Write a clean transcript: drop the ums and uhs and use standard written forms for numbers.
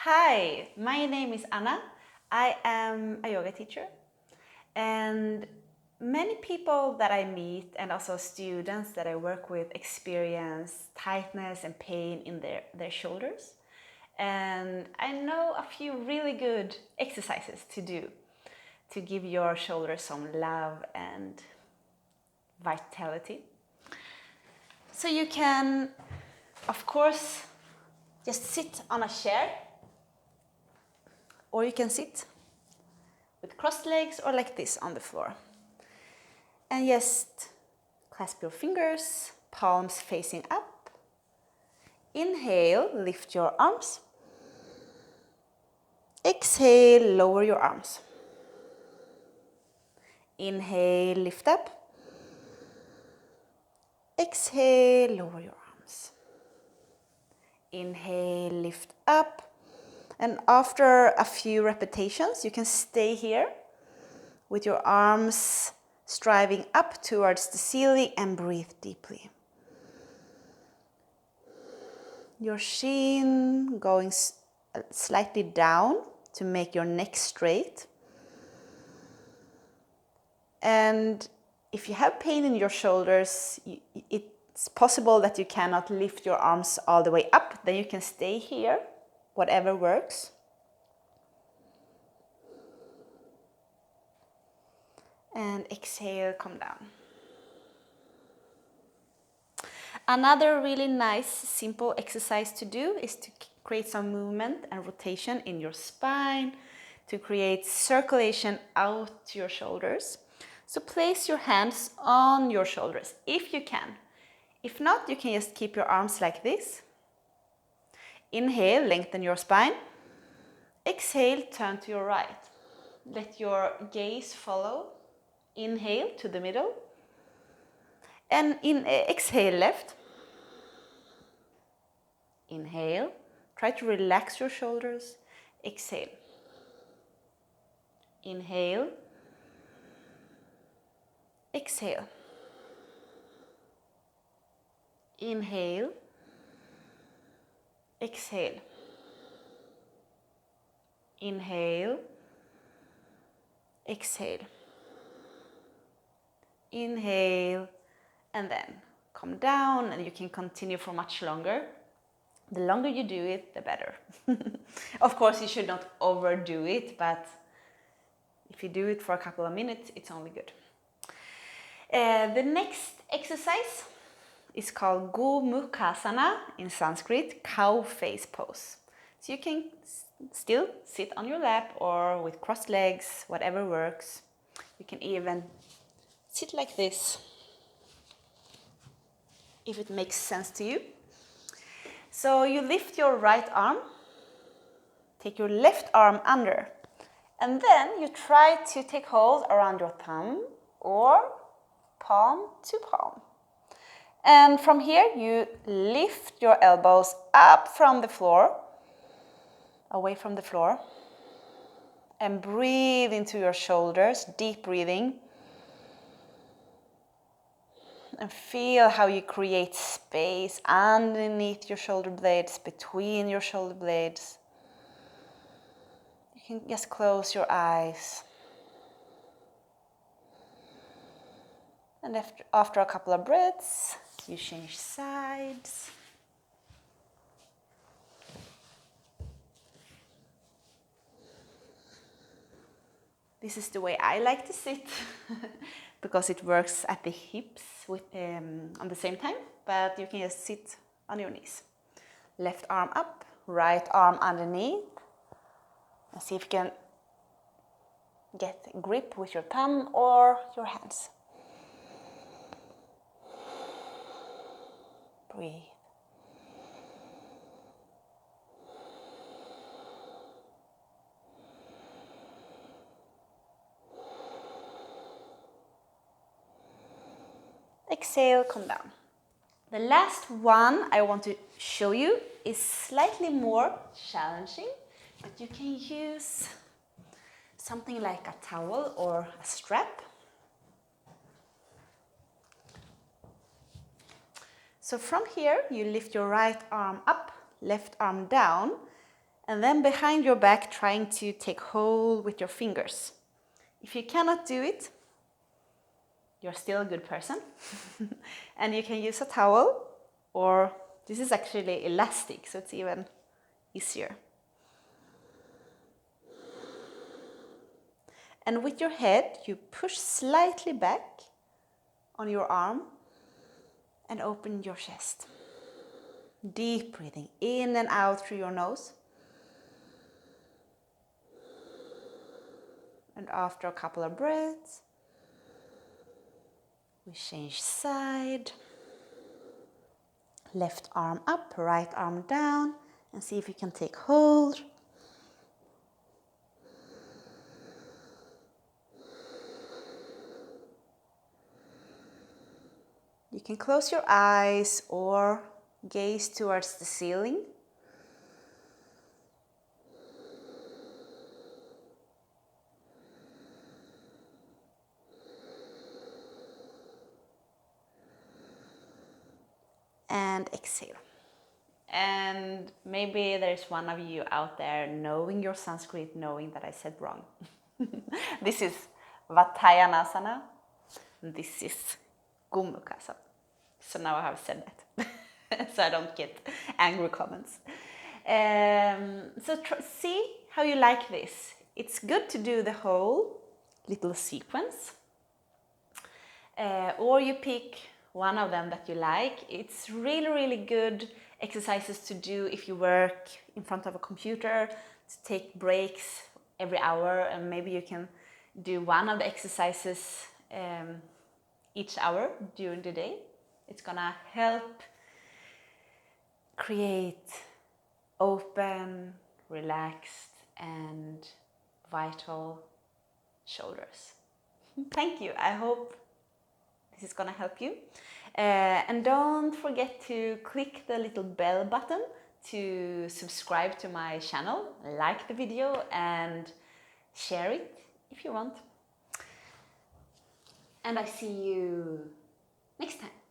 Hi, my name is Anna. I am a yoga teacher, and many people that I meet and also students that I work with experience tightness and pain in their shoulders. And I know a few really good exercises to do to give your shoulders some love and vitality. So you can, of course, just sit on a chair, or you can sit with crossed legs or like this on the floor. And just clasp your fingers, palms facing up. Inhale, lift your arms. Exhale, lower your arms. Inhale, lift up. Exhale, lower your arms. Inhale, lift up. And after a few repetitions, you can stay here with your arms striving up towards the ceiling and breathe deeply. Your chin going slightly down to make your neck straight. And if you have pain in your shoulders, it's possible that you cannot lift your arms all the way up. Then you can stay here, whatever works. And exhale, come down. Another really nice, simple exercise to do is to create some movement and rotation in your spine, to create circulation out to your shoulders. So place your hands on your shoulders if you can. If not, you can just keep your arms like this. Inhale, lengthen your spine. Exhale, turn to your right. Let your gaze follow. Inhale to the middle. And exhale left. Inhale. Try to relax your shoulders. Exhale. Inhale. Exhale. Inhale. Exhale. Inhale. Exhale. Inhale. And then come down, and you can continue for much longer. The longer you do it, the better. Of course, you should not overdo it, but if you do it for a couple of minutes, it's only good. The next exercise is called Gomukhasana in Sanskrit, cow face pose. So you can still sit on your lap or with crossed legs, whatever works. You can even sit like this, if it makes sense to you. So you lift your right arm, take your left arm under, and then you try to take hold around your thumb or palm to palm. And from here, you lift your elbows up from the floor, away from the floor, and breathe into your shoulders, deep breathing. And feel how you create space underneath your shoulder blades, between your shoulder blades. You can just close your eyes. And after a couple of breaths, you change sides. This is the way I like to sit because it works at the hips on the same time, but you can just sit on your knees. Left arm up, right arm underneath. And see if you can get grip with your thumb or your hands. Breathe. Exhale, come down. The last one I want to show you is slightly more challenging, but you can use something like a towel or a strap. So from here, you lift your right arm up, left arm down, And then behind your back, trying to take hold with your fingers. If you cannot do it, you're still a good person. And you can use a towel, or this is actually elastic, so it's even easier. And with your head, you push slightly back on your arm and open your chest. Deep breathing in and out through your nose. And after a couple of breaths, we change side. Left arm up, right arm down, and see if you can take hold. You can close your eyes or gaze towards the ceiling. And exhale. And maybe there's one of you out there knowing your Sanskrit, knowing that I said wrong. This is Vatthyanasana. This is Gomukhasana. So now I have said that, so I don't get angry comments. So see how you like this. It's good to do the whole little sequence, or you pick one of them that you like. It's really, really good exercises to do if you work in front of a computer, to take breaks every hour, and maybe you can do one of the exercises each hour during the day. It's gonna help create open, relaxed, and vital shoulders. Thank you. I hope this is gonna help you. And don't forget to click the little bell button to subscribe to my channel, like the video, and share it if you want. And I see you next time.